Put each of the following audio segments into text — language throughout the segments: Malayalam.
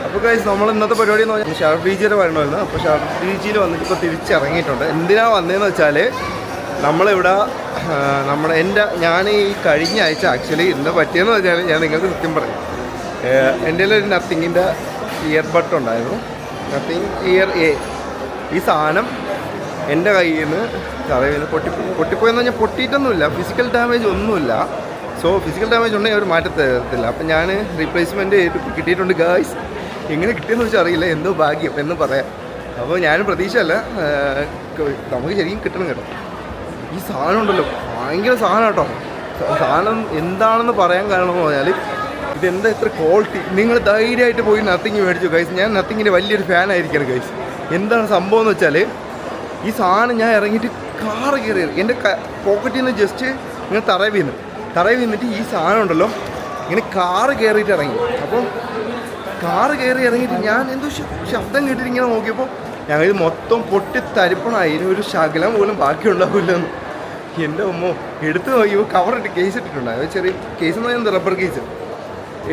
അപ്പോൾ ഗൈസ് നമ്മൾ ഇന്നത്തെ പരിപാടി എന്ന് പറഞ്ഞാൽ ഷാർപ്പ് ബീച്ചിൽ വരണമായിരുന്നു. അപ്പോൾ ഷാർപ്പ് ബീച്ചിൽ വന്നിട്ട് ഇപ്പോൾ തിരിച്ചിറങ്ങിയിട്ടുണ്ട്. എന്തിനാണ് വന്നതെന്ന് വെച്ചാൽ നമ്മളിവിടെ ഞാൻ ഈ കഴിഞ്ഞ ആഴ്ച ആക്ച്വലി എന്താ പറ്റിയെന്ന് വെച്ചാൽ ഞാൻ നിങ്ങൾക്ക് സത്യം പറയും. എൻ്റെ ഒരു നത്തിങ്ങിൻ്റെ ഇയർബഡ് ഉണ്ടായിരുന്നു, നത്തിങ് ഇയർ എ. ഈ സാധനം എൻ്റെ കയ്യിൽ നിന്ന് തറയിൽ നിന്ന് പൊട്ടിപ്പോയെന്ന് പറഞ്ഞാൽ പൊട്ടിയിട്ടൊന്നുമില്ല, ഫിസിക്കൽ ഡാമേജ് ഒന്നുമില്ല. സോ ഫിസിക്കൽ ഡാമേജ് ഉണ്ടെങ്കിൽ അവർ മാറ്റി തരത്തില്ല. അപ്പം ഞാൻ റീപ്ലേസ്മെൻറ്റ് കിട്ടിയിട്ടുണ്ട് ഗായ്സ്. എങ്ങനെ കിട്ടിയെന്ന് വെച്ചാൽ അറിയില്ല, എന്തോ ഭാഗ്യം എന്ന് പറയാം. അപ്പോൾ ഞാനും പ്രതീക്ഷയല്ല, നമുക്ക് ശരിക്കും കിട്ടണം കേട്ടോ. ഈ സാധനം ഉണ്ടല്ലോ ഭയങ്കര സാധനം കേട്ടോ. സാധനം എന്താണെന്ന് പറയാൻ കാരണം എന്ന് പറഞ്ഞാൽ ഇതെന്താ ഇത്ര ക്വാളിറ്റി. നിങ്ങൾ ധൈര്യമായിട്ട് പോയി നത്തിങ് മേടിച്ചു ഗൈസ്. ഞാൻ നത്തിങ്ങിൻ്റെ വലിയൊരു ഫാനായിരിക്കണം ഗൈസ്. എന്താണ് സംഭവം എന്ന് വെച്ചാൽ ഈ സാധനം ഞാൻ ഇറങ്ങിയിട്ട് കാറ് കയറി എൻ്റെ പോക്കറ്റിൽ നിന്ന് ജസ്റ്റ് ഇങ്ങനെ തറയിൽ വീന്നിട്ട് ഈ സാധനം ഉണ്ടല്ലോ ഇങ്ങനെ കാറ് കയറിയിട്ട് ഇറങ്ങി. അപ്പോൾ കാറ് കയറി ഇറങ്ങിയിട്ട് ഞാൻ എന്തോ ശബ്ദം കേട്ടിട്ട് ഇങ്ങനെ നോക്കിയപ്പോൾ ഞങ്ങൾ ഇത് മൊത്തം പൊട്ടിത്തരിപ്പണായി. ഇനി ഒരു ശകലം പോലും ബാക്കിയുണ്ടാവില്ലെന്ന്. എൻ്റെ അമ്മോ എടുത്ത് നോക്കിയപ്പോൾ കവറിട്ട് കേസ് ഇട്ടിട്ടുണ്ടായി. ചെറിയ കേസ് എന്ന് പറയുന്നത് റബ്ബർ കേസ്.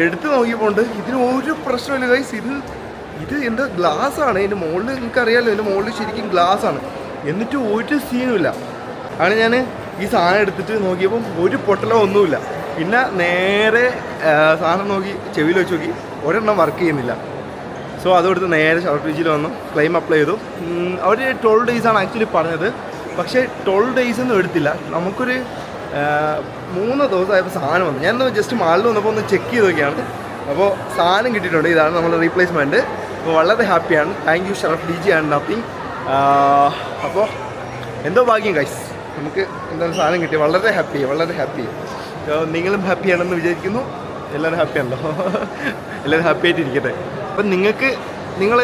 എടുത്ത് നോക്കിയപ്പോൾ ഇതിന് ഒരു പ്രശ്നമില്ല ഗൈസ്. ഇത് എന്താ ഗ്ലാസ്സാണ്. ഇതിൻ്റെ മുകളിൽ നിങ്ങൾക്കറിയാമല്ലോ, ഇതിൻ്റെ മുകളിൽ ശരിക്കും ഗ്ലാസ്സാണ്. എന്നിട്ട് ഒരു സീനുമില്ല. ആണ് ഞാൻ ഈ സാധനം എടുത്തിട്ട് നോക്കിയപ്പം ഒരു പൊട്ടലോ ഒന്നുമില്ല. പിന്നെ നേരെ സാധനം നോക്കി ചെവിയിൽ വെച്ച് നോക്കി, ഒരെണ്ണം വർക്ക് ചെയ്യുന്നില്ല. സോ അതെടുത്ത് നേരെ ഷാർപ്പ് ബീച്ചിൽ വന്നു, ക്ലെയിം അപ്ലൈ ചെയ്തു. അവർ 12 days ആക്ച്വലി പറഞ്ഞത്. പക്ഷേ 12 days ഒന്നും എടുത്തില്ല. നമുക്കൊരു 3 ദിവസമായപ്പോൾ സാധനം വന്നു. ഞാൻ ജസ്റ്റ് മാളിൽ വന്നപ്പോൾ ഒന്ന് ചെക്ക് ചെയ്ത് നോക്കിയാണ്. അപ്പോൾ സാധനം കിട്ടിയിട്ടുണ്ട്. ഇതാണ് നമ്മുടെ റീപ്ലേസ്മെൻറ്റ്. അപ്പോൾ വളരെ ഹാപ്പിയാണ്. Thank you Sharaf D G and nothing. അപ്പോൾ എന്തോ ഭാഗ്യം ഗൈസ്, നമുക്ക് എന്താണ് സാധനം കിട്ടി. വളരെ ഹാപ്പി. നിങ്ങളും ഹാപ്പിയാണെന്ന് വിചാരിക്കുന്നു. എല്ലാവരും ഹാപ്പിയാണല്ലോ. എല്ലാവരും ഹാപ്പി ആയിട്ടിരിക്കട്ടെ. അപ്പം നിങ്ങൾ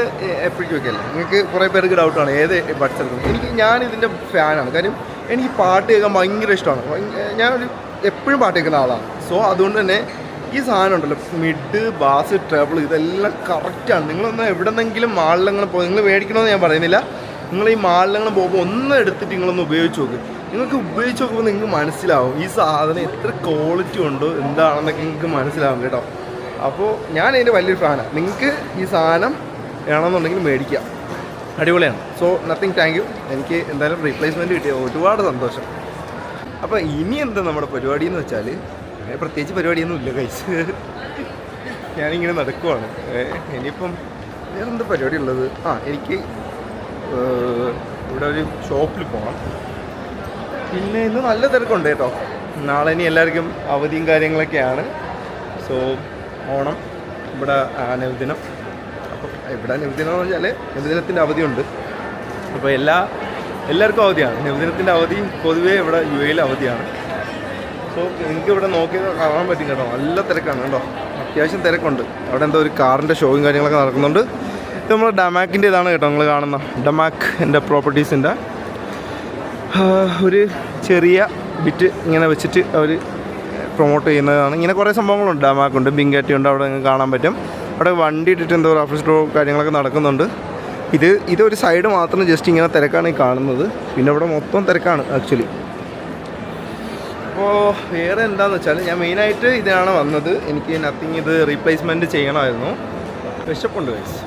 എപ്പോഴും ചോദിക്കല്ലേ, നിങ്ങൾക്ക് കുറേ പേർക്ക് ഡൗട്ടാണ് ഏത് ബഡ്സ് എടുക്കുന്നത്. ഞാനിതിൻ്റെ ഫാനാണ്. കാര്യം എനിക്ക് പാട്ട് കേൾക്കാൻ ഭയങ്കര ഇഷ്ടമാണ്. ഞാനൊരു എപ്പോഴും പാട്ട് കേൾക്കുന്ന ആളാണ്. സോ അതുകൊണ്ട് തന്നെ ഈ സാധനം ഉണ്ടല്ലോ, മിഡ്, ബാസ്, ട്രബിൾ ഇതെല്ലാം കറക്റ്റാണ്. നിങ്ങളൊന്ന് എവിടെന്നെങ്കിലും മാളിലങ്ങനെ പോയി, നിങ്ങൾ മേടിക്കണമെന്ന് ഞാൻ പറയുന്നില്ല. നിങ്ങൾ ഈ മാളിലങ്ങനെ പോകുമ്പോൾ ഒന്ന് എടുത്തിട്ട് നിങ്ങളൊന്ന് ഉപയോഗിച്ച് നോക്ക്. നിങ്ങൾക്ക് ഉപയോഗിച്ച് നോക്കുമ്പോൾ നിങ്ങൾക്ക് മനസ്സിലാവും ഈ സാധനം എത്ര ക്വാളിറ്റി ഉണ്ടോ എന്താണെന്നൊക്കെ നിങ്ങൾക്ക് മനസ്സിലാവും കേട്ടോ. അപ്പോൾ ഞാൻ അതിൻ്റെ വലിയൊരു ഫാനാണ്. നിങ്ങൾക്ക് ഈ സാധനം വേണമെന്നുണ്ടെങ്കിൽ മേടിക്കാം, അടിപൊളിയാണ്. So nothing, thank you. എനിക്ക് എന്തായാലും റീപ്ലേസ്മെൻറ്റ് കിട്ടിയ ഒരുപാട് സന്തോഷം. അപ്പോൾ ഇനി എന്താ നമ്മുടെ പരിപാടി എന്ന് വെച്ചാൽ, അങ്ങനെ പ്രത്യേകിച്ച് പരിപാടിയൊന്നും ഇല്ല ഗൈസ്. ഞാനിങ്ങനെ നടക്കുവാണ്. ഇനിയിപ്പം വേറെന്താ പരിപാടി ഉള്ളത്? എനിക്ക് ഇവിടെ ഒരു ഷോപ്പിൽ പോകണം. പിന്നെ ഇന്ന് നല്ല തിരക്കുണ്ട് കേട്ടോ. നാളെ ഇനി എല്ലാവർക്കും അവധിയും കാര്യങ്ങളൊക്കെയാണ്. സോ ഓണം, ഇവിടെ നബിദിനം. അപ്പം ഇവിടെ നബിദിനം എന്ന് വെച്ചാൽ നബിദിനത്തിൻ്റെ അവധിയുണ്ട്. അപ്പോൾ എല്ലാവർക്കും അവധിയാണ്. നബിദിനത്തിൻ്റെ അവധി പൊതുവേ ഇവിടെ UAE അവധിയാണ്. സോ എനിക്കിവിടെ നോക്കിയത് കാണാൻ പറ്റും കേട്ടോ. നല്ല തിരക്കാണ് കേട്ടോ, അത്യാവശ്യം തിരക്കുണ്ട്. അവിടെ എന്തോ ഒരു കാറിൻ്റെ ഷോയും കാര്യങ്ങളൊക്കെ നടക്കുന്നുണ്ട്. ഇത് നമ്മൾ ഡമാക്കിൻ്റെ ഇതാണ് കേട്ടോ നിങ്ങൾ കാണുന്ന ഡമാക്ക് എൻ്റെ പ്രോപ്പർട്ടീസിൻ്റെ ഒരു ചെറിയ ബിറ്റ് ഇങ്ങനെ വെച്ചിട്ട് അവർ പ്രൊമോട്ട് ചെയ്യുന്നതാണ്. ഇങ്ങനെ കുറേ സംഭവങ്ങളുണ്ട്. ഡമാക്കുണ്ട്, ബിങ്കാറ്റി ഉണ്ട്. അവിടെ നിങ്ങൾക്ക് കാണാൻ പറ്റും. അവിടെ വണ്ടി ഇട്ടിട്ട് എന്തോ റഫർ ഷോ കാര്യങ്ങളൊക്കെ നടക്കുന്നുണ്ട്. ഇതൊരു സൈഡ് മാത്രം ജസ്റ്റ് ഇങ്ങനെ തിരക്കാണ് ഈ കാണുന്നത്. പിന്നെ ഇവിടെ മൊത്തം തിരക്കാണ് ആക്ച്വലി. അപ്പോൾ വേറെ എന്താണെന്ന് വെച്ചാൽ ഞാൻ മെയിനായിട്ട് ഇതിനാണ് വന്നത്. എനിക്ക് നത്തിങ് ഇത് റീപ്ലേസ്മെൻറ്റ് ചെയ്യണമായിരുന്നു. വിശപ്പുണ്ട് ഗൈസ്,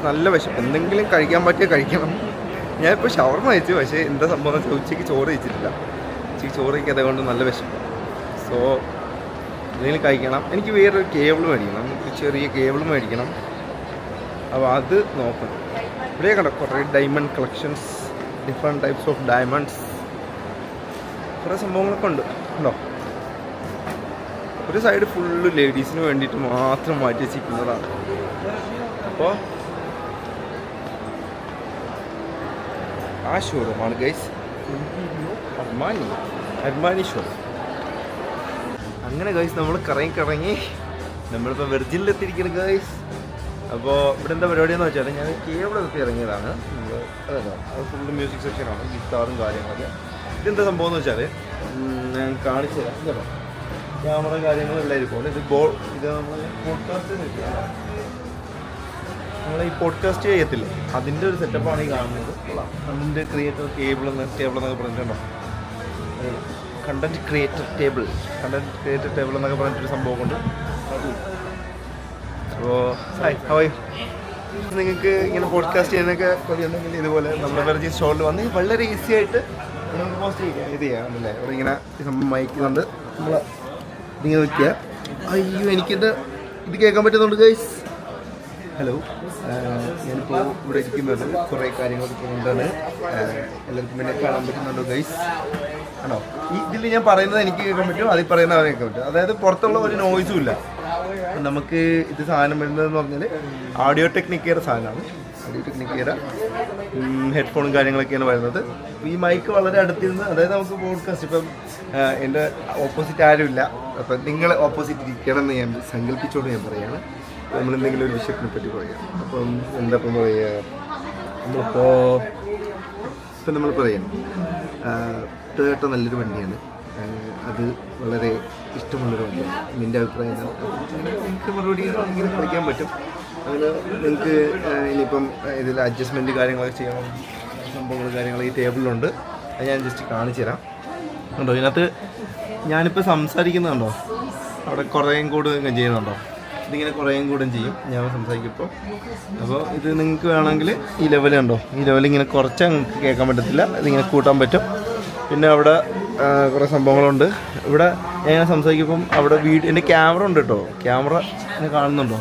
നല്ല വിശപ്പ്. എന്തെങ്കിലും കഴിക്കാൻ പറ്റിയ കഴിക്കണം. ഞാനിപ്പോൾ ഷവർമ കഴിച്ചു. പക്ഷേ എന്താ സംഭവം എന്ന് വെച്ചാൽ ഉച്ചയ്ക്ക് ചോറ് കഴിച്ചിട്ടില്ല. ഉച്ചയ്ക്ക് ചോറ് കഴിക്കാതെ കൊണ്ട് നല്ല വിശപ്പ്. സോ എന്തെങ്കിലും കഴിക്കണം. എനിക്ക് വേറൊരു കേബിൾ മേടിക്കണം, ചെറിയ കേബിൾ മേടിക്കണം. അപ്പോൾ അത് നോക്കണം. ഇവിടെ കണ്ടോ കുറേ diamond collections, different types of diamonds, കുറേ സംഭവങ്ങളൊക്കെ ഉണ്ട് ഉണ്ടോ. ഒരു സൈഡ് ഫുള്ള് ലേഡീസിന് വേണ്ടിയിട്ട് മാത്രം മാറ്റി വെച്ചിരിക്കുന്നതാണ്. അപ്പോൾ ആ ഷോറൂമാണ് ഗൈസ്, അർമാനി ഷോറൂം. അങ്ങനെ ഗൈസ് നമ്മൾ കറങ്ങി നമ്മളിപ്പോൾ വെർജിനിലെത്തിയിരിക്കുന്നു ഗൈസ്. അപ്പോൾ ഇവിടെ എന്താ പരിപാടിയെന്ന് വെച്ചാൽ ഞാൻ കേബിൾ എത്തി ഇറങ്ങിയതാണ്. അത് ഫുള്ള് മ്യൂസിക് സെക്ഷനാണ്, ഗിത്താറും കാര്യങ്ങളൊക്കെ. ഇതെന്താ സംഭവം എന്ന് വെച്ചാൽ ഞാൻ കാണിച്ചു തരാം കേട്ടോ. ക്യാമറ കാര്യങ്ങളെല്ലാം ഇരിക്കും. ഇത് നമ്മൾ പോഡ്കാസ്റ്റ് നമ്മൾ ഈ പോഡ്കാസ്റ്റ് ചെയ്യത്തില്ലേ, അതിൻ്റെ ഒരു സെറ്റപ്പാണ് ഈ കാണുന്നത്. അതിൻ്റെ ക്രിയേറ്റർ ടേബിൾ എന്നൊക്കെ പറഞ്ഞിട്ടുണ്ടോ, കണ്ടൻറ്റ് ക്രിയേറ്റർ ടേബിൾ എന്നൊക്കെ പറഞ്ഞിട്ടൊരു സംഭവം കൊണ്ട് അപ്പോൾ ഹായ് ഹവായ്. നിങ്ങൾക്ക് ഇങ്ങനെ പോഡ്കാസ്റ്റ് ചെയ്യാനൊക്കെ കൊതിയുണ്ടെങ്കിൽ ഇതുപോലെ നമ്മുടെ വെർജിൻ സ്റ്റോറിൽ വന്ന് വളരെ ഈസി ആയിട്ട് നമുക്ക് പോസ്റ്റ് ചെയ്യാം. ഇത് ചെയ്യാമല്ലേ? അവിടെ ഇങ്ങനെ മൈക്ക് കൊണ്ട് നമ്മൾ ഇതിങ്ങനെ വയ്ക്കുക. അയ്യോ എനിക്കിത് കേൾക്കാൻ പറ്റുന്നുണ്ട് ഗൈസ്. ഹലോ, ഞാനിപ്പോൾ ഇവിടെ ഇരിക്കുന്നത് കുറേ കാര്യങ്ങളൊക്കെ കൊണ്ടാണ്. എല്ലാവർക്കും എന്നെ കാണാൻ പറ്റുന്നുണ്ടോ ഗൈസ്? ആണോ? ഇതിൽ ഞാൻ പറയുന്നത് എനിക്ക് കേൾക്കാൻ പറ്റും, അതിൽ പറയുന്നത് അവരെ കേൾക്കാൻ പറ്റും. അതായത് പുറത്തുള്ള ഒരു നോയ്സും ഇല്ല. നമുക്ക് ഇത് സാധനം വരുന്നതെന്ന് പറഞ്ഞാൽ ഓഡിയോ ടെക്നിക്കയുടെ സാധനമാണ്. ഓഡിയോ ടെക്നിക്കയുടെ ഹെഡ്ഫോണും കാര്യങ്ങളൊക്കെയാണ് വരുന്നത്. ഈ മൈക്ക് വളരെ അടുത്തിരുന്ന്, അതായത് നമുക്ക് പോഡ്കാസ്റ്റ് ഇപ്പം എൻ്റെ ഓപ്പോസിറ്റ് ആരുമില്ല, അപ്പം നിങ്ങൾ ഓപ്പോസിറ്റ് ഇരിക്കണമെന്ന് ഞാൻ സങ്കല്പിച്ചുകൊണ്ട് ഞാൻ പറയുകയാണ്. നമ്മളെന്തെങ്കിലും ഒരു വിഷയത്തിനെ പറ്റി പറയാം. അപ്പം എന്താ ഇപ്പം പറയുക, നമ്മൾ പറയണം ടൊയോട്ട നല്ലൊരു വണ്ടിയാണ്. അത് വളരെ ഇഷ്ടമുള്ളൊരു വണ്ടിയാണ്. എൻ്റെ അഭിപ്രായം നിങ്ങൾക്ക് മറുപടി ഇങ്ങനെ കളിക്കാൻ പറ്റും. അങ്ങനെ നിങ്ങൾക്ക് ഇനിയിപ്പം ഇതിൽ അഡ്ജസ്റ്റ്മെൻറ്റ് കാര്യങ്ങളൊക്കെ ചെയ്യണം, സംഭവങ്ങൾ കാര്യങ്ങൾ ഈ ടേബിളിലുണ്ട്. അത് ഞാൻ ജസ്റ്റ് കാണിച്ചു തരാം. കണ്ടോ, ഇതിനകത്ത് ഞാനിപ്പോൾ സംസാരിക്കുന്നുണ്ടോ, അവിടെ കുറേയും കൂടുകയും ചെയ്യുന്നുണ്ടോ? ഇതിങ്ങനെ കുറേയും കൂടും ചെയ്യും ഞാൻ സംസാരിക്കുമ്പോൾ. അപ്പോൾ ഇത് നിങ്ങൾക്ക് വേണമെങ്കിൽ ഈ ലെവൽ കണ്ടോ, ഈ ലെവൽ ഇങ്ങനെ കുറച്ചാൽ നിങ്ങൾക്ക് കേൾക്കാൻ പറ്റത്തില്ല, ഇതിങ്ങനെ കൂട്ടാൻ പറ്റും. പിന്നെ അവിടെ കുറേ സംഭവങ്ങളുണ്ട്. ഇവിടെ ഞാൻ സംസാരിക്കുമ്പം അവിടെ എൻ്റെ ക്യാമറ ഉണ്ട് കേട്ടോ. ക്യാമറ എന്നെ കാണുന്നുണ്ടോ?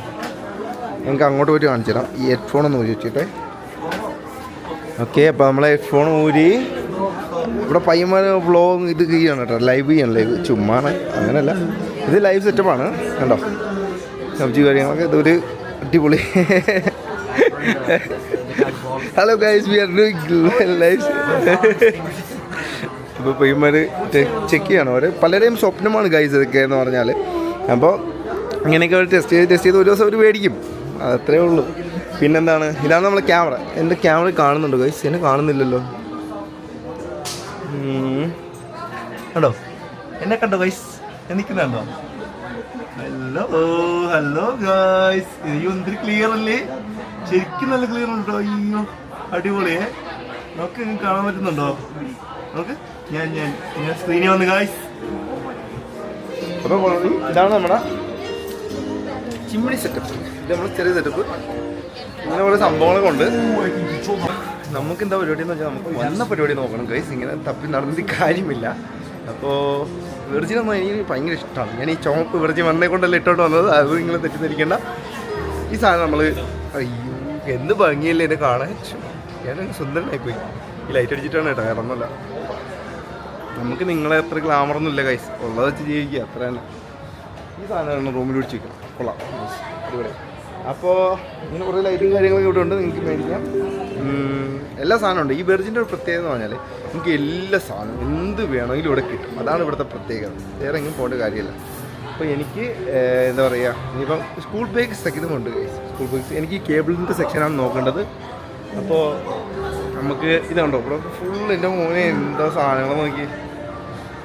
ഞങ്ങൾക്ക് അങ്ങോട്ട് പോയിട്ട് കാണിച്ചു തരാം. ഈ ഹെഡ്ഫോൺ ഒന്ന് ഊരി വെച്ചിട്ടെ. ഓക്കെ, അപ്പോൾ നമ്മളെ ഹെഡ്ഫോൺ ഊരി ഇവിടെ പയ്യന്മാർ വ്ളോഗ് ഇത് ചെയ്യണം കേട്ടോ, ലൈവ് ചെയ്യണം. ലൈവ് ചുമ്മാണ്, അങ്ങനെയല്ല, ഇത് ലൈവ് സെറ്റപ്പാണ് കണ്ടോ. സബ്ജി കാര്യങ്ങളൊക്കെ ഇതൊരു അടിപൊളി. Hello guys, we are doing live. ഇപ്പോൾ പയ്യന്മാർ ചെക്ക് ചെയ്യണം. അവർ പലരെയും സ്വപ്നമാണ് ഗൈസ് ഇതൊക്കെ എന്ന് പറഞ്ഞാൽ. അപ്പോൾ ഇങ്ങനെയൊക്കെ അവർ ടെസ്റ്റ് ചെയ്ത് ഒരു ദിവസം അവർ മേടിക്കും, അതത്രേ ഉള്ളൂ. പിന്നെന്താണ്, ഇതാണ് നമ്മളെ ക്യാമറ. എൻ്റെ ക്യാമറ കാണുന്നുണ്ടോ ഗൈസ്? എന്നെ കാണുന്നില്ലല്ലോ. കണ്ടോ, എന്നെ കണ്ടോ ഗൈസ്? എനിക്കുന്നുണ്ടോ? Hello guys. അയ്യോ എന്തൊരു ക്ലിയർ അല്ലേ, ശരിക്കും നല്ല ക്ലിയർ ഉണ്ടോ? അയ്യോ അടിപൊളിയേ. നമുക്ക് കാണാൻ പറ്റുന്നുണ്ടോ? നമുക്ക് ഞാൻ സ്ക്രീനിൽ വന്ന് ഗൈസ്. അപ്പോൾ ഇതാണ് നമ്മുടെ ചിമ്മിണി സെറ്റപ്പ്. ഇത് നമ്മൾ ചെറിയ സെറ്റപ്പ്. ഇങ്ങനെ ഓരോ സംഭവങ്ങളൊക്കെ ഉണ്ട്. നമുക്ക് എന്താ പരിപാടി എന്ന് വെച്ചാൽ നമുക്ക് വന്ന പരിപാടി നോക്കണം ഗൈസ്. ഇങ്ങനെ തപ്പി നടന്നിട്ട് കാര്യമില്ല. അപ്പോൾ വെർജിനൊന്നും എനിക്ക് ഭയങ്കര ഇഷ്ടമാണ്. ഞാൻ ഈ ചുവപ്പ് വെർജിൻ വന്നേ കൊണ്ടല്ല ഇട്ടോട്ട് വന്നത്. അത് നിങ്ങൾ തെറ്റിദ്ധരിക്കേണ്ട. ഈ സാധനം നമ്മൾ അയ്യോ എന്ത് ഭംഗിയല്ലേ എന്നെ കാണാൻ. ഞാൻ സുന്ദരനായിപ്പോയി. ഈ ലൈറ്റ് അടിച്ചിട്ടാണ് കേട്ടോ, ഇറന്നല്ല. നമുക്ക് നിങ്ങളെ അത്ര ഗ്ലാമറൊന്നും ഇല്ല ഗൈസ്, ഉള്ളത് വെച്ച് ജീവിക്കുക, അത്ര തന്നെ. ഈ സാധനമാണ് റൂമിൽ പിടിച്ച് വയ്ക്കണം. കൊള്ളാം, ഇവിടെ. അപ്പോൾ ഇങ്ങനെ കുറേ ലൈറ്റും കാര്യങ്ങളൊക്കെ ഇവിടെ ഉണ്ട്, നിങ്ങൾക്ക് മേടിക്കാം. എല്ലാ സാധനമുണ്ട്. ഈ വെർജിൻ്റെ ഒരു പ്രത്യേകത എന്ന് പറഞ്ഞാൽ നിങ്ങൾക്ക് എല്ലാ സാധനവും എന്ത് വേണമെങ്കിലും ഇവിടെ കിട്ടും. അതാണ് ഇവിടുത്തെ പ്രത്യേകത. വേറെ എങ്ങും പോകേണ്ട കാര്യമില്ല. അപ്പോൾ എനിക്ക് എന്താ പറയുക, ഇനിയിപ്പം സ്കൂൾ ബാഗ് സെക്ഷനുമുണ്ട് ഗൈസ്. സ്കൂൾ ബാഗ്സ് എനിക്ക് ഈ കേബിളിൻ്റെ സെക്ഷനാണ് നോക്കേണ്ടത്. അപ്പോൾ നമുക്ക് ഇതുണ്ടോ ഇവിടെ ഫുൾ. എൻ്റെ മോനെ എന്താ സാധനങ്ങൾ നോക്കി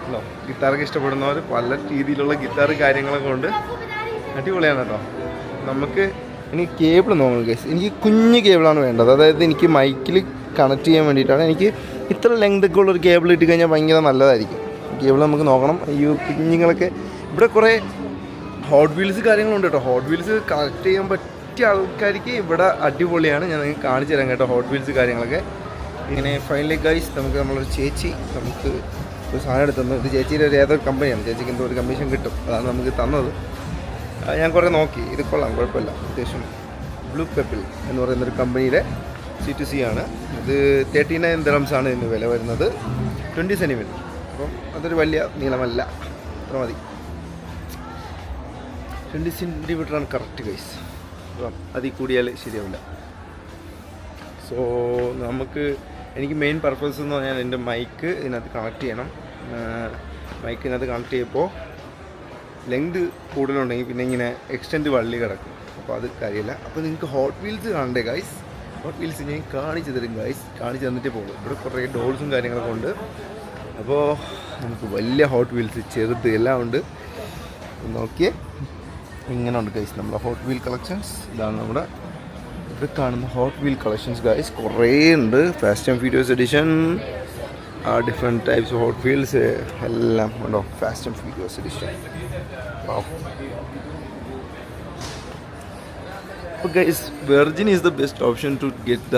അല്ലോ. ഗിത്താറൊക്കെ ഇഷ്ടപ്പെടുന്നവർ പല രീതിയിലുള്ള ഗിത്താർ കാര്യങ്ങളൊക്കെ ഉണ്ട്. അടിപൊളിയാണ് കേട്ടോ. നമുക്ക് ഇനി കേബിൾ നോക്കണം ഗൈസ്. എനിക്ക് കുഞ്ഞ് കേബിളാണ് വേണ്ടത്. അതായത് എനിക്ക് മൈക്കിൽ കണക്ട് ചെയ്യാൻ വേണ്ടിയിട്ടാണ്. എനിക്ക് ഇത്ര ലെങ്തൊക്കെ ഉള്ളൊരു കേബിൾ ഇട്ട് കഴിഞ്ഞാൽ ഭയങ്കര നല്ലതായിരിക്കും. കേബിൾ നമുക്ക് നോക്കണം. അയ്യോ കുഞ്ഞുങ്ങളൊക്കെ. ഇവിടെ കുറേ ഹോട്ട് വീൽസ് കാര്യങ്ങളുണ്ട് കേട്ടോ. ഹോട്ട് വീൽസ് കണക്ട് ചെയ്യാൻ പറ്റിയ ആൾക്കാർക്ക് ഇവിടെ അടിപൊളിയാണ്. ഞാൻ നിങ്ങൾക്ക് കാണിച്ചു തരാം കേട്ടോ ഹോട്ട് വീൽസ് കാര്യങ്ങളൊക്കെ. ഇങ്ങനെ ഫൈനലി ഗൈസ് നമുക്ക് നമ്മളൊരു ചേച്ചി നമുക്ക് ഒരു സാധനം എടുത്തു തന്നു. ഇത് ചേച്ചിയുടെ ഒരു ഏതൊരു കമ്പനിയാണ്. ചേച്ചിക്ക് എന്തോ ഒരു കമ്മീഷൻ കിട്ടും, അതാണ് നമുക്ക് തന്നത്. ഞാൻ കുറേ നോക്കി, ഇത് കൊള്ളാം, കുഴപ്പമില്ല. അത്യാവശ്യം ബ്ലൂ പെപ്പിൾ എന്ന് പറയുന്നൊരു കമ്പനിയുടെ C2C ആണ്. ഇത് 39 dirhams ആണ് ഇതിന് വില വരുന്നത്. 20 സെൻറ്റിമീറ്റർ. അപ്പം അതൊരു വലിയ നീളമല്ല, അത്ര മതി. 20 സെൻറ്റിമീറ്ററാണ് കറക്റ്റ് ഗൈസ്. അപ്പം അതിൽ കൂടിയാൽ ശരിയാവില്ല. സോ എനിക്ക് മെയിൻ പർപ്പസ് എന്ന് പറഞ്ഞാൽ എൻ്റെ മൈക്ക് ഇതിനകത്ത് കണക്ട് ചെയ്യണം. മൈക്ക് ഇതിനകത്ത് കണക്ട് ചെയ്യുമ്പോൾ ലെങ്ത് കൂടുതലുണ്ടെങ്കിൽ പിന്നെ ഇങ്ങനെ എക്സ്റ്റെൻഡ് വള്ളി കിടക്കും. അപ്പോൾ അത് കാര്യമില്ല. അപ്പോൾ നിങ്ങൾക്ക് ഹോട്ട് വീൽസ് കാണണ്ടേ ഗൈസ്? ഹോട്ട് വീൽസ് ഞാൻ കാണിച്ചു തരും ഗൈസ്. കാണിച്ചു തന്നിട്ടേ പോകും. ഇവിടെ കുറേ ഡോൾസും കാര്യങ്ങളൊക്കെ ഉണ്ട്. അപ്പോൾ നമുക്ക് വലിയ ഹോട്ട് വീൽസ്, ചെറുത് എല്ലാം ഉണ്ട്. നോക്കിയേ, ഇങ്ങനെ ഉണ്ട് ഗൈസ് നമ്മുടെ ഹോട്ട് വീൽ കളക്ഷൻസ്. ഇതാണ് നമ്മുടെ ഇവിടെ കാണുന്ന ഹോട്ട് വീൽ കളക്ഷൻസ് ഗൈസ്. കുറേ ഉണ്ട്. Fast and furious edition, different types of hot wheels എല്ലാം ഉണ്ടോ. Fast and furious edition. അപ്പോൾ guys Virgin is the best option to get the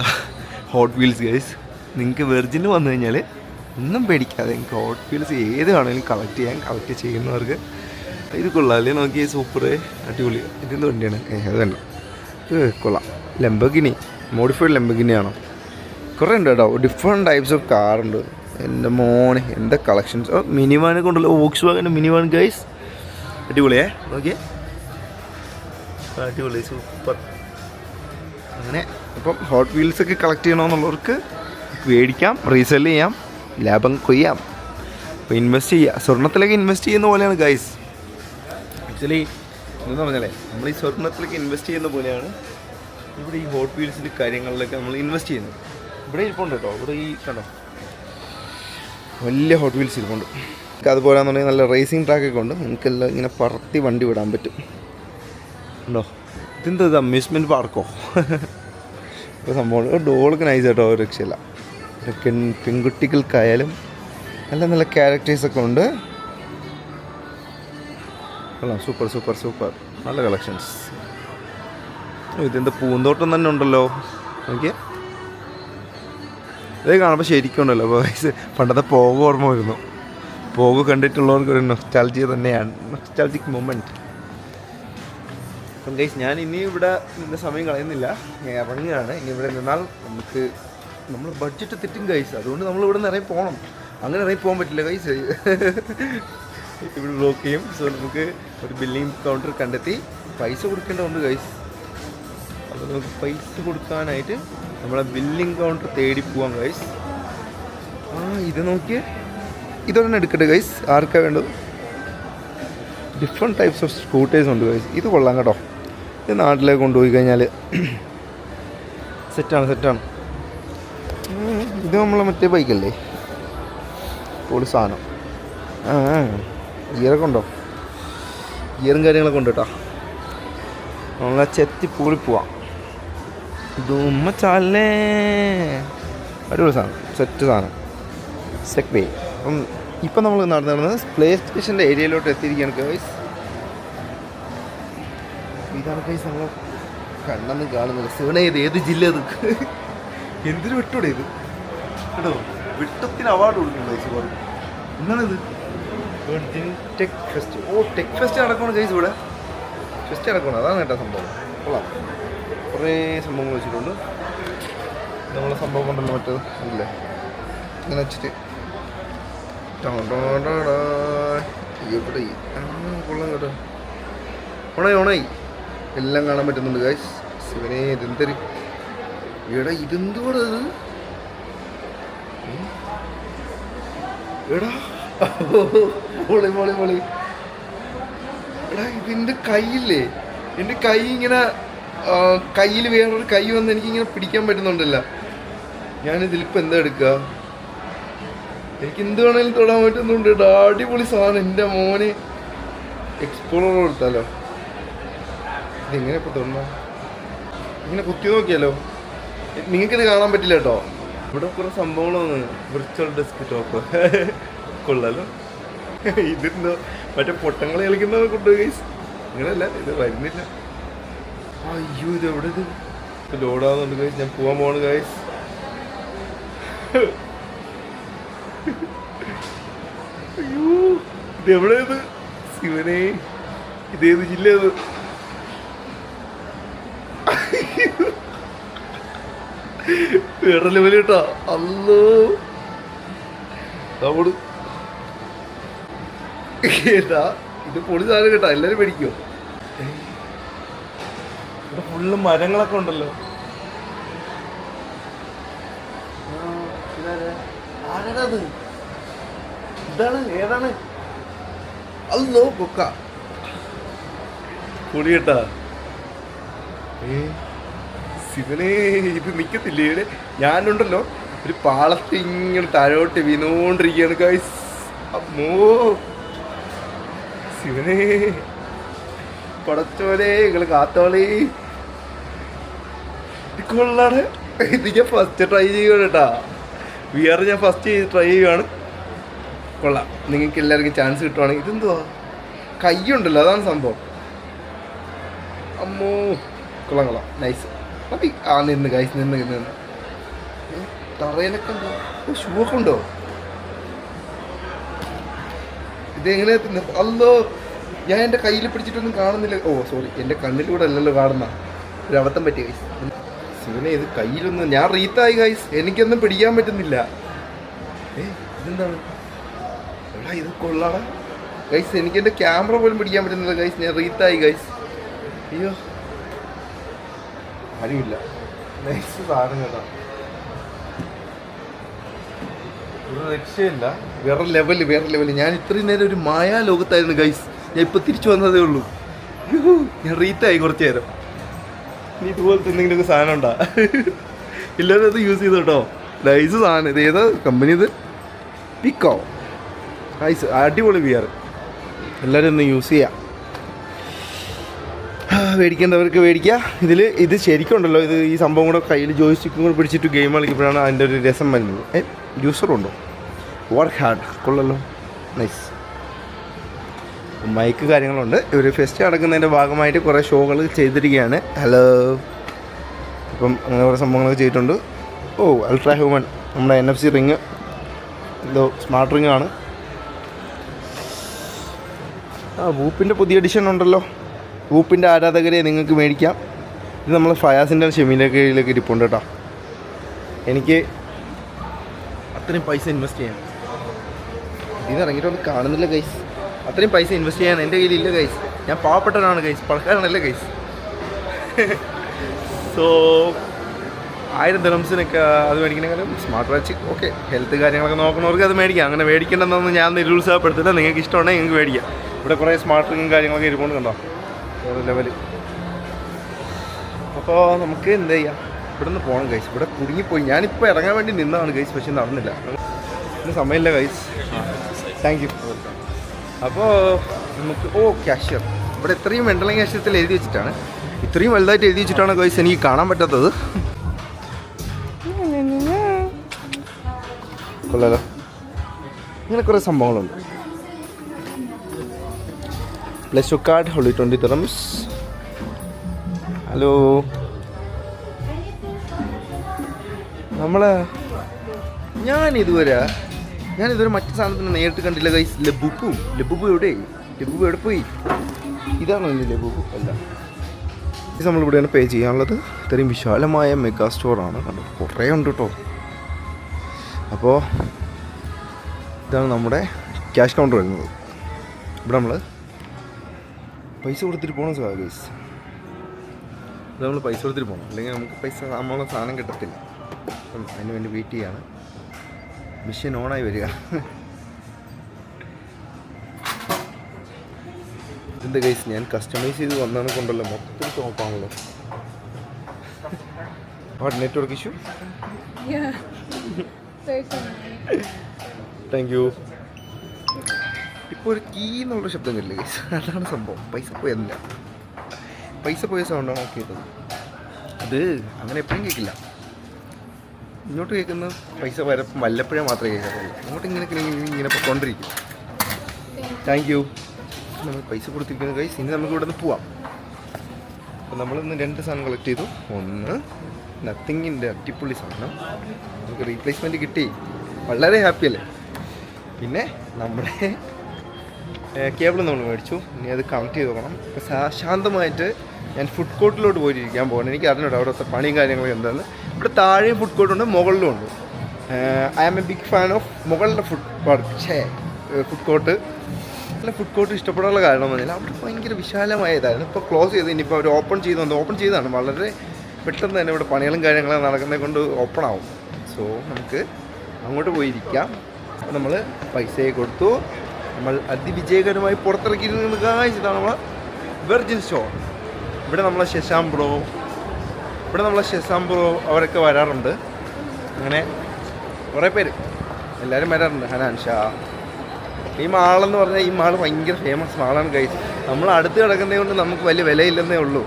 hot wheels guys. നിങ്ങൾക്ക് വെർജിന് വന്നു കഴിഞ്ഞാൽ ഒന്നും പേടിക്കാതെ നിങ്ങൾക്ക് ഹോട്ട് വീൽസ് ഏത് വേണമെങ്കിലും കളക്ട് ചെയ്യുന്നവർക്ക് ഇത് കൊള്ളാം അല്ലേ. നോക്കി സൂപ്പർ അടിപൊളി. ഇതെന്ത് വണ്ടിയാണ്? അത് വേണ്ട, ഇത് കൊള്ളാം. ലംബോർഗിനി, മോഡിഫൈഡ് ലംബോർഗിനി ആണോ? കുറേ ഉണ്ട് കേട്ടോ, ഡിഫറെൻറ്റ് ടൈപ്സ് ഓഫ് കാറുണ്ട്. എൻ്റെ മോനെ എന്താ കളക്ഷൻസ്. മിനി വാനൊക്കെ ഉണ്ടല്ലോ, വോക്സ് വാഗൻ്റെ മിനി വാൻ ഗൈസ്, അടിപൊളിയേ. നോക്കിയേ, അടിപൊളി സൂപ്പർ. അങ്ങനെ അപ്പം ഹോട്ട് വീൽസൊക്കെ കളക്ട് ചെയ്യണമെന്നുള്ളവർക്ക് മേടിക്കാം, റീസെല് ചെയ്യാം, ലാഭം കൊയ്യാം. അപ്പോൾ ഇൻവെസ്റ്റ് ചെയ്യുക, സ്വർണ്ണത്തിലേക്ക് ഇൻവെസ്റ്റ് ചെയ്യുന്ന പോലെയാണ് ഗൈസ്. ആക്ച്വലി എന്ന് പറഞ്ഞാലേ നമ്മൾ ഈ സ്വർണ്ണത്തിലേക്ക് ഇൻവെസ്റ്റ് ചെയ്യുന്ന പോലെയാണ് ഇവിടെ ഈ ഹോട്ട് വീൽസിൽ കാര്യങ്ങളിലൊക്കെ നമ്മൾ ഇൻവെസ്റ്റ് ചെയ്യുന്നത്. ഇവിടെ ഇരിപ്പുണ്ട് കേട്ടോ, ഇവിടെ ഈ കണ്ടോ വലിയ ഹോട്ട് വീൽസ് ഇരിപ്പുണ്ട്. അതുപോലെ എന്നുണ്ടെങ്കിൽ നല്ല റേസിംഗ് ട്രാക്കൊക്കെ ഉണ്ട്, നിങ്ങൾക്കെല്ലാം ഇങ്ങനെ പറത്തി വണ്ടി വിടാൻ പറ്റും. ഉണ്ടോ, ഇതെന്താ ഇത് അമ്യൂസ്മെൻറ്റ് പാർക്കോ? ഇപ്പോൾ സംഭവം ഡോളൊക്കെ നൈസ് കേട്ടോ, ഒരു രക്ഷയില്ല. പെൺകുട്ടികൾക്കായാലും നല്ല നല്ല ക്യാരക്ടേഴ്സൊക്കെ ഉണ്ട്. കൊള്ളാം, സൂപ്പർ സൂപ്പർ സൂപ്പർ, നല്ല കളക്ഷൻസ്. ഇതെന്താ പൂന്തോട്ടം തന്നെ ഉണ്ടല്ലോ, നോക്കിയേ. ഇതേ കാണുമ്പോൾ ശരിക്കും ഉണ്ടല്ലോ. അപ്പോൾ പണ്ടത്തെ പോക ഓർമ്മ വരുന്നു. പോക കണ്ടിട്ടുള്ളവർക്കൊരു നൊസ്റ്റാൾജിയ തന്നെയാണ്, നൊസ്റ്റാൾജിക് മൊമെൻറ്റ്. അപ്പം ഗൈസ് ഞാൻ ഇനി ഇവിടെ നിന്ന സമയം കളയുന്നില്ല, ഞാൻ ഇറങ്ങുകയാണ്. ഇനി ഇവിടെ നിന്നാൽ നമ്മൾ ബഡ്ജറ്റ് തെറ്റും ഗൈസ്. അതുകൊണ്ട് നമ്മൾ ഇവിടെ നിന്ന് ഇറങ്ങി പോകണം. അങ്ങനെ ഇറങ്ങി പോകാൻ പറ്റില്ല ഗൈസ്, ഇവിടെ ബ്ലോക്ക് ചെയ്യും. സോ നമുക്ക് ഒരു ബില്ലിംഗ് കൗണ്ടർ കണ്ടെത്തി പൈസ കൊടുക്കേണ്ടതുണ്ട് ഗൈസ്. അപ്പോൾ നമുക്ക് പൈസ കൊടുക്കാനായിട്ട് നമ്മളെ ബില്ലിംഗ് കൗണ്ടർ തേടി പോവാം ഗൈസ്. ഇത് നോക്കിയേ, ഇതൊരെണ്ണം എടുക്കട്ടെ ഗൈസ്. ആർക്കാണ് വേണ്ടത്? ഡിഫറെൻറ്റ് ടൈപ്സ് ഓഫ് സ്കൂട്ടേഴ്സ് ഉണ്ട് ഗൈസ്. ഇത് കൊള്ളാം കേട്ടോ. ഇത് നാട്ടിലേക്ക് കൊണ്ടുപോയി കഴിഞ്ഞാൽ സെറ്റാണ്. ഇത് നമ്മളെ മറ്റേ ബൈക്കല്ലേ, പൊളി സാധനം. ഗിയറൊക്കെ ഉണ്ടോ? ഗിയറും കാര്യങ്ങളൊക്കെ ഉണ്ട് കേട്ടോ. നമ്മളെ ചെത്തി പൂളി പോവാം. ഇതുമ്മ ചാലേ, അടിപൊളി സാധനം, സെറ്റ് സാധനം, സെക് വേ. അപ്പം ഇപ്പം നമ്മൾ നടന്നത് പ്ലേ സ്റ്റേഷൻ്റെ ഏരിയയിലോട്ട് എത്തിയിരിക്കുകയാണ് ഗൈസ്. ഇതാണ് ഗൈസ് നമ്മൾ കണ്ണെന്ന് കാണുന്നത്. സിവനെ ഇത് ഏത് ജില്ല? അത് എന്തിനു വിട്ടൂടെ ഇത് കേട്ടോ, വിട്ടത്തിന് അവാർഡ് കൊടുക്കുന്നു ഗൈസ്. പറഞ്ഞു എന്നാണിത് ടെക് ഫെസ്റ്റ്. ടെക് ഫെസ്റ്റ് നടക്കണം ഗൈസ്, ഇവിടെ ഫെസ്റ്റ് നടക്കണം. അതാണ് കേട്ടോ സംഭവം. കൊള്ളാം, കുറേ സംഭവങ്ങൾ വെച്ചിട്ടുണ്ട്. നമ്മളെ സംഭവം കൊണ്ടല്ലോ മറ്റേത് അല്ലേ, ഇങ്ങനെ വെച്ചിട്ട് എവിടെ കൊള്ളാം കേട്ടോ. ഓണായി എല്ലാം കാണാൻ പറ്റുന്നുണ്ട് ഗൈസ്. ശിവനെ ഇതെന്തര് എടാ, ഇതെന്തുകൂടെ ഇത് എടാ, പൊളി. എടാ ഇതിൻ്റെ കൈയില്ലേ, എൻ്റെ കൈ ഇങ്ങനെ കയ്യിൽ വേറൊരു കൈ വന്ന് എനിക്കിങ്ങനെ പിടിക്കാൻ പറ്റുന്നുണ്ടല്ല. ഞാനിതിലിപ്പോൾ എന്താ എടുക്കുക? എനിക്ക് എന്ത് വേണേലും തൊടാൻ പറ്റുന്നുണ്ട്. അടിപൊളി സാധനം. എൻ്റെ മോനെ എക്സ്പ്ലോറർ കൊടുത്താലോ? ഇതെങ്ങനെ ഇപ്പോൾ തൊടണം? ഇങ്ങനെ കുത്തി നോക്കിയാലോ? നിങ്ങൾക്കിത് കാണാൻ പറ്റില്ല കേട്ടോ. ഇവിടെ കുറേ സംഭവങ്ങളാണ്. വിർച്വൽ ഡെസ്ക് ടോപ്പ് കൊള്ളാലോ. ഇതെന്തോ മറ്റേ പൊട്ടങ്ങളെ കളിക്കുന്ന കൊണ്ടുപോയി ഗൈസ്. ഇങ്ങനെയല്ല, ഇത് വരുന്നില്ല. അയ്യോ, ഇത് എവിടെ? ഇത് ലോഡാകുന്നുണ്ട് ഗൈസ്. ഞാൻ പോകാൻ പോവാണ് ഗൈസ്. അയ്യോ, ഇതെവിടെ? ഇത് ശിവനെ, ഇതേത് ജില്ല? അത് വേറെ ലെവല് കേട്ടാ. അല്ലോ നമ്മള് കേട്ടാ, ഇത് പൊളി സാധനം കേട്ടാ. എല്ലാരും പേടിക്കോ? ഇവിടെ ഫുള്ള് മരങ്ങളൊക്കെ ഉണ്ടല്ലോ. ആരാണത്? ഇതാണ്, ഏതാണ്? അല്ലോ കൊക്ക പൊളി കേട്ടാ. ശിവനെ, ഇത് നിൽക്കത്തില്ലേ ഇവിടെ? ഞാനുണ്ടല്ലോ ഒരു പാളത്ത് ഇങ്ങനെ താഴോട്ട് വീണോണ്ടിരിക്കുകയാണ് ഗൈസ്. അമ്മോ ശിവനെ, പടച്ചോനെ നിങ്ങൾ കാത്തോളി. ഇത് കൊള്ളാണ്. ഇത് ഞാൻ ഫസ്റ്റ് ട്രൈ ചെയ്യുകയാണ് കേട്ടാ. VR ഞാൻ ഫസ്റ്റ് ട്രൈ ചെയ്യുകയാണ്. കൊള്ളാം. നിങ്ങൾക്ക് എല്ലാവർക്കും ചാൻസ് കിട്ടുവാണെങ്കിൽ. ഇതെന്തുവാ? കയ്യുണ്ടല്ലോ, അതാണ് സംഭവം. അമ്മോ കൊള്ളാം നൈസ്. മതി. ആ നിന്ന് ഗൈസ് നിന്ന് തറയിലൊക്കെ ഉണ്ടോ? ഷൂ ഒക്കെ ഉണ്ടോ? ഇതെങ്ങനെ അല്ലോ ഞാൻ എൻ്റെ കയ്യിൽ പിടിച്ചിട്ടൊന്നും കാണുന്നില്ല. ഓ സോറി, എൻ്റെ കണ്ണിലൂടെ അല്ലല്ലോ കാണുന്ന ഒരു അബദ്ധം പറ്റി ഗൈസ്. ശിവനെ ഇത് കയ്യിലൊന്നും ഞാൻ റീത്തായി ഗൈസ്, എനിക്കൊന്നും പിടിക്കാൻ പറ്റുന്നില്ല. ഇതെന്താണ് എടാ ഇത് കൊള്ളാടാ ഗൈസ്, എനിക്ക് എൻ്റെ ക്യാമറ പോലും പിടിക്കാൻ പറ്റുന്നില്ല ഗൈസ്. ഞാൻ റീത്തായി ഗൈസ്. അയ്യോ ആരുമില്ല. നൈസ് സാധനം കേട്ടോ, ഒരു രക്ഷയില്ല. വേറെ ലെവല്. ഞാൻ ഇത്രയും നേരം ഒരു മായാ ലോകത്തായിരുന്നു ഗൈസ്. ഞാൻ ഇപ്പം തിരിച്ചു വന്നതേ ഉള്ളൂ. ഞാൻ റീത്തായി കുറച്ച് നേരം. ഇനി ഇതുപോലത്തെ എന്തെങ്കിലുമൊക്കെ സാധനം ഉണ്ടാ എല്ലാവരും അത് യൂസ് ചെയ്തു കേട്ടോ. നൈസ് സാധനം. ഇത് ഏതാ കമ്പനി? ഇത് പിക്കോ. നൈസ്, അടിപൊളി വിയർ. എല്ലാവരും ഒന്ന് യൂസ് ചെയ്യാം. മേടിക്കേണ്ടവർക്ക് മേടിക്കുക. ഇത് ശരിക്കും ഉണ്ടല്ലോ, ഇത് ഈ സംഭവം കൂടെ കയ്യിൽ ജോയിസ്റ്റിക്കും കൂടെ പിടിച്ചിട്ട് ഗെയിം കളിക്കുമ്പോഴാണ് അതിൻ്റെ ഒരു രസം വരുന്നത്. ജ്യൂസറുണ്ടോ? വർക്ക് ഹാർഡ് കൊള്ളല്ലോ. നൈസ്. മൈക്ക് കാര്യങ്ങളുണ്ട്. ഇവർ ഫെസ്റ്റ് നടക്കുന്നതിൻ്റെ ഭാഗമായിട്ട് കുറേ ഷോകൾ ചെയ്തിരിക്കുകയാണ്. ഹലോ അപ്പം അങ്ങനെ കുറേ സംഭവങ്ങളൊക്കെ ചെയ്തിട്ടുണ്ട്. ഓ അൾട്രാ ഹ്യൂമൻ, നമ്മുടെ NFC റിങ്, എന്തോ സ്മാർട്ട് റിങ് ആണ്. വൂപ്പിൻ്റെ പുതിയ എഡിഷൻ ഉണ്ടല്ലോ. വൂപ്പിൻ്റെ ആരാധകരെ നിങ്ങൾക്ക് മേടിക്കാം. ഇത് നമ്മൾ ഫയാസിൻ്റെ ഷെമിയിലേക്ക് ഇരിപ്പുണ്ട് കേട്ടോ. എനിക്ക് അത്രയും പൈസ ഇൻവെസ്റ്റ് ചെയ്യാം. ഇതിന് ഇറങ്ങിയിട്ടൊന്നും കാണുന്നില്ല ഗൈസ്. അത്രയും പൈസ ഇൻവെസ്റ്റ് ചെയ്യാൻ എൻ്റെ കയ്യിലില്ല ഗൈസ്. ഞാൻ പാവപ്പെട്ടവനാണ് ഗൈസ്, പണക്കാരനല്ല ഗൈസ്. സോ 1000 ദിറംസിനൊക്കെ അത് മേടിക്കണമെങ്കിലും സ്മാർട്ട് വാച്ച് ഓക്കെ, ഹെൽത്ത് കാര്യങ്ങളൊക്കെ നോക്കുന്നവർക്ക് അത് മേടിക്കാം. അങ്ങനെ മേടിക്കേണ്ടതെന്നൊന്നും ഞാൻ നിരുത്സാഹപ്പെടുത്തില്ല. നിങ്ങൾക്ക് ഇഷ്ടമുണ്ടെങ്കിൽ നിങ്ങൾക്ക് മേടിക്കാം. ഇവിടെ കുറേ സ്മാർട്ട് റിങ്ങും കാര്യങ്ങളൊക്കെ ഇരിക്കൊണ്ട് കണ്ടോ, വേറെ ലെവല്. അപ്പോൾ നമുക്ക് എന്താ ചെയ്യാം, ഇവിടെ നിന്ന് പോകണം ഗൈസ്. ഇവിടെ കുടുങ്ങിപ്പോയി. ഞാനിപ്പോൾ ഇറങ്ങാൻ വേണ്ടി നിന്നതാണ് ഗൈസ്, പക്ഷെ നടന്നില്ല. ഇന്ന് സമയമില്ല ഗൈസ്. Thank you. അപ്പോൾ നമുക്ക് ക്യാഷ്യർ ഇവിടെ ഇത്രയും വെണ്ടലിംഗ് അക്ഷരത്തിൽ എഴുതി വെച്ചിട്ടാണ്, ഇത്രയും വലുതായിട്ട് എഴുതി വെച്ചിട്ടാണ് ഗൈസ് എനിക്ക് കാണാൻ പറ്റാത്തത്. കൊള്ളാലോ. ഇങ്ങനെ കുറേ സംഭവങ്ങളുണ്ട്. പ്ലസ് കാർഡ് ഹോളി 20 ദിറംസ്. ഹലോ, ഞാനിതുവരെ മറ്റു സാധനത്തിന് നേരിട്ട് കണ്ടില്ല ഗൈസ്. ലബുബു എവിടെ പോയി? ഇതാണോ എൻ്റെ ലബുബു? അല്ല, ഇത് നമ്മളിവിടെയാണ് പേ ചെയ്യാനുള്ളത്. ഇത്രയും വിശാലമായ മെഗാ സ്റ്റോറാണ്, കണ്ടോ, കുറേ ഉണ്ട് കേട്ടോ. അപ്പോൾ ഇതാണ് നമ്മുടെ ക്യാഷ് കൗണ്ടർ വരുന്നത്. ഇവിടെ നമ്മൾ പൈസ കൊടുത്തിട്ട് പോകണം ഗൈസ്. ഇത് നമ്മൾ പൈസ കൊടുത്തിട്ട് പോകണം, അല്ലെങ്കിൽ നമുക്ക് പൈസ നമ്മളെ സാധനം കിട്ടത്തില്ല. അപ്പം അതിന് വേണ്ടി വെയിറ്റ് ചെയ്യാണ്. മിഷൻ ഓണായി വരിക. ഇതിൻ്റെ ഗൈസ് ഞാൻ കസ്റ്റമൈസ് ചെയ്ത് വന്നതാണ് കൊണ്ടല്ലോ, മൊത്തത്തിൽ ഷോപ്പാണല്ലോ. Network issue. Thank you. ഇപ്പോൾ ഒരു കീ എന്നുള്ള ശബ്ദം കേട്ടില്ല ഗൈസ്, അതാണ് സംഭവം. പൈസ പോയ സൗണ്ടാണ് കേട്ടത്. അത് അങ്ങനെ എപ്പോഴും കേൾക്കില്ല. ഇങ്ങോട്ട് കേൾക്കുന്ന പൈസ വല്ലപ്പോഴേ മാത്രമേ കേൾക്കാറുള്ളൂ. അങ്ങോട്ട് ഇങ്ങനെ പൊയ്ക്കൊണ്ടിരിക്കും. Thank you. നമ്മൾ പൈസ കൊടുത്തിരിക്കുന്നത് ഗൈസ്. ഇനി നമുക്ക് ഇവിടെ നിന്ന് പോവാം. അപ്പോൾ നമ്മളിന്ന് 2 സാധനം കളക്ട് ചെയ്തു. ഒന്ന് നത്തിങ്ങിൻ്റെ അടിപൊളി സാധനം, നമുക്ക് റീപ്ലേസ്മെൻറ്റ് കിട്ടി, വളരെ ഹാപ്പിയല്ലേ. പിന്നെ നമ്മുടെ കേബിൾ നമ്മൾ മേടിച്ചു. ഇനി അത് കണക്ട് ചെയ്ത് നോക്കണം. അപ്പോൾ ശാന്തമായിട്ട് ഞാൻ ഫുഡ് കോർട്ടിലോട്ട് പോയിരിക്കാൻ പോകണം. എനിക്ക് അറിഞ്ഞൂടെ അവിടുത്തെ പണിയും കാര്യങ്ങളൊക്കെ എന്താണെന്ന്. ഇവിടെ താഴെയും ഫുഡ് കോർട്ടുണ്ട്, മുകളിലും ഉണ്ട്. I am a big fan of മുകളിലെ ഫുഡ് കോർട്ട്. അല്ല, ഫുഡ് കോർട്ട് ഇഷ്ടപ്പെടാനുള്ള കാരണം വന്നില്ല, അവിടെ ഭയങ്കര വിശാലമായതായിരുന്നു. ഇപ്പോൾ ക്ലോസ് ചെയ്ത് ഇനിയിപ്പോൾ അവർ ഓപ്പൺ ചെയ്താണ്. വളരെ പെട്ടെന്ന് തന്നെ ഇവിടെ പണികളും കാര്യങ്ങളും നടക്കുന്നത് കൊണ്ട് ഓപ്പൺ ആവും. സോ നമുക്ക് അങ്ങോട്ട് പോയിരിക്കാം. അപ്പോൾ നമ്മൾ പൈസയെ കൊടുത്തു. നമ്മൾ അതിവിജയകരമായി പുറത്തിറക്കിയിരുന്നത് ഗായ്സ്. ഇതാണ് നമ്മളെ വെർജിൻ സ്റ്റോർ. ഇവിടെ നമ്മളെ ശശാം ബ്രോ അവരൊക്കെ വരാറുണ്ട്. അങ്ങനെ കുറേ പേര് എല്ലാവരും വരാറുണ്ട്. ഹനാൻ ഷാ. ഈ മാളെന്ന് പറഞ്ഞാൽ ഈ മാൾ ഭയങ്കര ഫേമസ് മാളാണ് ഗൈസ്. നമ്മൾ അടുത്ത് കിടക്കുന്നത് കൊണ്ട് നമുക്ക് വലിയ വിലയില്ലെന്നേ ഉള്ളൂ.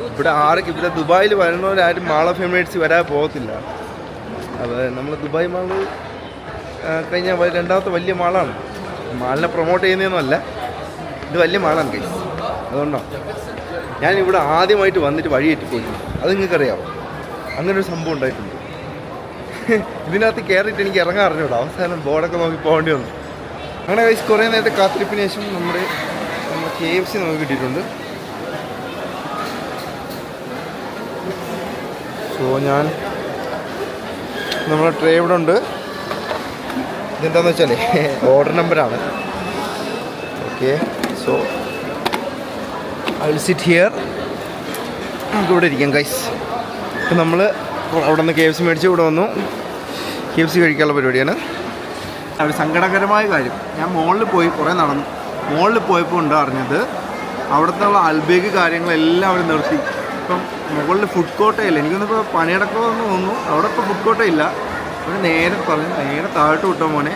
ഇവിടെ ദുബായിൽ വരുന്നവരാരും മാൾ ഓഫ് എമിറേറ്റ്സ് വരാൻ പോകത്തില്ല. അത് നമ്മൾ ദുബായ് മാള് കഴിഞ്ഞ 2ാമത്തെ വലിയ മാളാണ്. മാളിനെ പ്രൊമോട്ട് ചെയ്യുന്നതൊന്നുമല്ല, ഇത് വലിയ മാളാണ് ഗൈസ്. അതുകൊണ്ടാണ് ഞാനിവിടെ ആദ്യമായിട്ട് വന്നിട്ട് വഴി തെറ്റിപ്പോയി. അത് നിങ്ങൾക്കറിയാമോ? അങ്ങനൊരു സംഭവം ഉണ്ടായിട്ടുണ്ട്. ഇതിനകത്ത് കയറിയിട്ട് എനിക്ക് ഇറങ്ങാൻ അറിഞ്ഞൂടാ. അവസാനം ബോർഡൊക്കെ നോക്കി പോകേണ്ടി വന്നു. അങ്ങനെ കഴിച്ച് കുറേ നേരത്തെ കാത്തിരിപ്പിന് ശേഷം നമ്മുടെ KFC നമുക്ക് കിട്ടിയിട്ടുണ്ട്. സോ ഞാൻ നമ്മളെ ട്രേ ഇവിടെ ഉണ്ട്. ഇതെന്താണെന്ന് വെച്ചാൽ ഓർഡർ നമ്പറാണ്. Okay, so I will sit here. നമുക്ക് ഇവിടെ ഇരിക്കാം ഗൈസ്. ഇപ്പം നമ്മൾ അവിടെ നിന്ന് KFC മേടിച്ച് ഇവിടെ വന്നു. KFC കഴിക്കാനുള്ള പരിപാടിയാണ്. ഒരു സങ്കടകരമായ കാര്യം, ഞാൻ മുകളിൽ പോയി കുറേ നടന്നു. മുകളിൽ പോയപ്പോൾ ഉണ്ട് അറിഞ്ഞത് അവിടുത്തെ അൽബേക്ക് കാര്യങ്ങളെല്ലാം അവർ നിർത്തി. ഇപ്പം മുകളിൽ ഫുഡ് കോർട്ടേ ഇല്ല. എനിക്കൊന്നിപ്പോൾ പണിയടക്കമെന്ന് തോന്നുന്നു. അവിടെ ഇപ്പോൾ ഫുഡ് കോർട്ടേ ഇല്ല. അവർ നേരെ പറഞ്ഞു നേരെ താഴോട്ട് വിട്ടോ മോനെ.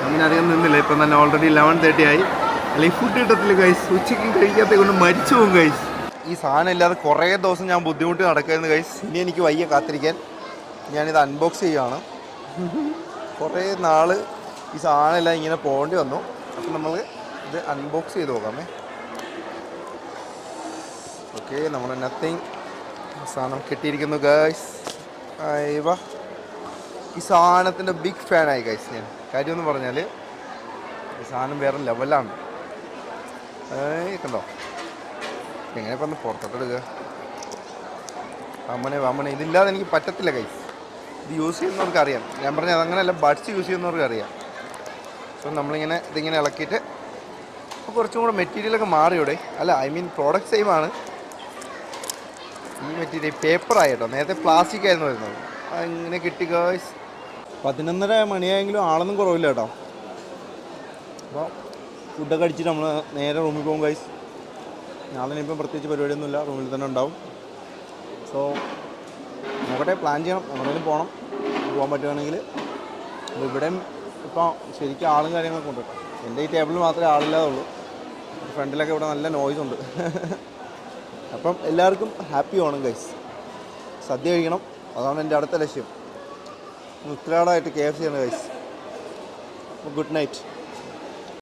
അങ്ങനെ അധികം നിന്നില്ല. ഇപ്പം തന്നെ ഓൾറെഡി 11:30 ആയി. അല്ലെങ്കിൽ ഫുഡ് കിട്ടത്തില്ല ഗൈസ്. ഉച്ചയ്ക്ക് കഴിക്കാത്ത കൊണ്ട് മരിച്ചു പോകും ഗൈസ്. ഈ സാധനം ഇല്ലാതെ കുറേ ദിവസം ഞാൻ ബുദ്ധിമുട്ട് നടക്കായിരുന്നു ഗൈസ്. ഇനി എനിക്ക് വയ്യ കാത്തിരിക്കാൻ. ഞാനിത് അൺബോക്സ് ചെയ്യുകയാണ്. കുറേ നാൾ ഈ സാധനം എല്ലാം ഇങ്ങനെ പോകേണ്ടി വന്നു. അപ്പം നമ്മൾ ഇത് അൺബോക്സ് ചെയ്ത് നോക്കാമേ. ഓക്കെ, നമ്മൾ നത്തിങ് സാധനം കിട്ടിയിരിക്കുന്നു ഗൈസ്. വാ, ഈ സാധനത്തിൻ്റെ ബിഗ് ഫാനായി ഗൈസ് ഞാൻ. കാര്യമെന്ന് പറഞ്ഞാൽ ഈ സാധനം വേറെ ലെവലാണ്. കണ്ടോ എങ്ങനെ ഇപ്പം ഒന്ന് പുറത്തോട്ടെടുക്കുക. വമ്മനെ ഇതില്ലാതെ എനിക്ക് പറ്റത്തില്ല ഗൈസ്. ഇത് യൂസ് ചെയ്യുന്നവർക്ക് അറിയാം. ഞാൻ പറഞ്ഞത് അതങ്ങനെയല്ല, ബഡ്സ് യൂസ് ചെയ്യുന്നവർക്ക് അറിയാം. സോ നമ്മളിങ്ങനെ ഇതിങ്ങനെ ഇളക്കിയിട്ട് അപ്പോൾ കുറച്ചും കൂടെ മെറ്റീരിയലൊക്കെ മാറിയോടെ. അല്ല, ഐ മീൻ പ്രോഡക്റ്റ് സെയിം ആണ്. ഈ മെറ്റീരിയൽ പേപ്പറായി കേട്ടോ. നേരത്തെ പ്ലാസ്റ്റിക് ആയിരുന്നു വരുന്നത്. ഇങ്ങനെ കിട്ടി ഗൈസ്. 11:30 മണിയായെങ്കിലും ആളൊന്നും കുറവില്ല കേട്ടോ. അപ്പോൾ ഫുഡൊക്കെ അടിച്ചിട്ട് നമ്മൾ നേരെ റൂമിൽ പോകും ഗൈസ്. ഞാനിപ്പം പ്രത്യേകിച്ച് പരിപാടിയൊന്നുമില്ല, റൂമിൽ തന്നെ ഉണ്ടാവും. സോ നോക്കട്ടെ, പ്ലാൻ ചെയ്യണം. എവിടെയെങ്കിലും പോകാൻ പറ്റുകയാണെങ്കിൽ. അപ്പോൾ ഇവിടെയും ഇപ്പോൾ ശരിക്കും ആളും കാര്യങ്ങളൊക്കെ ഉണ്ട് കേട്ടോ. എൻ്റെ ഈ ടേബിളിൽ മാത്രമേ ആളില്ലാതെ ഉള്ളൂ. ഫ്രണ്ടിലൊക്കെ ഇവിടെ നല്ല നോയ്സ് ഉണ്ട്. അപ്പം എല്ലാവർക്കും ഹാപ്പി ഓണം ഗൈസ്. സദ്യ കഴിക്കണം, അതാണ് എൻ്റെ അടുത്ത ലക്ഷ്യം. ഉത്തരാടമായിട്ട് KFC ആണ് ഗൈസ്. Good night.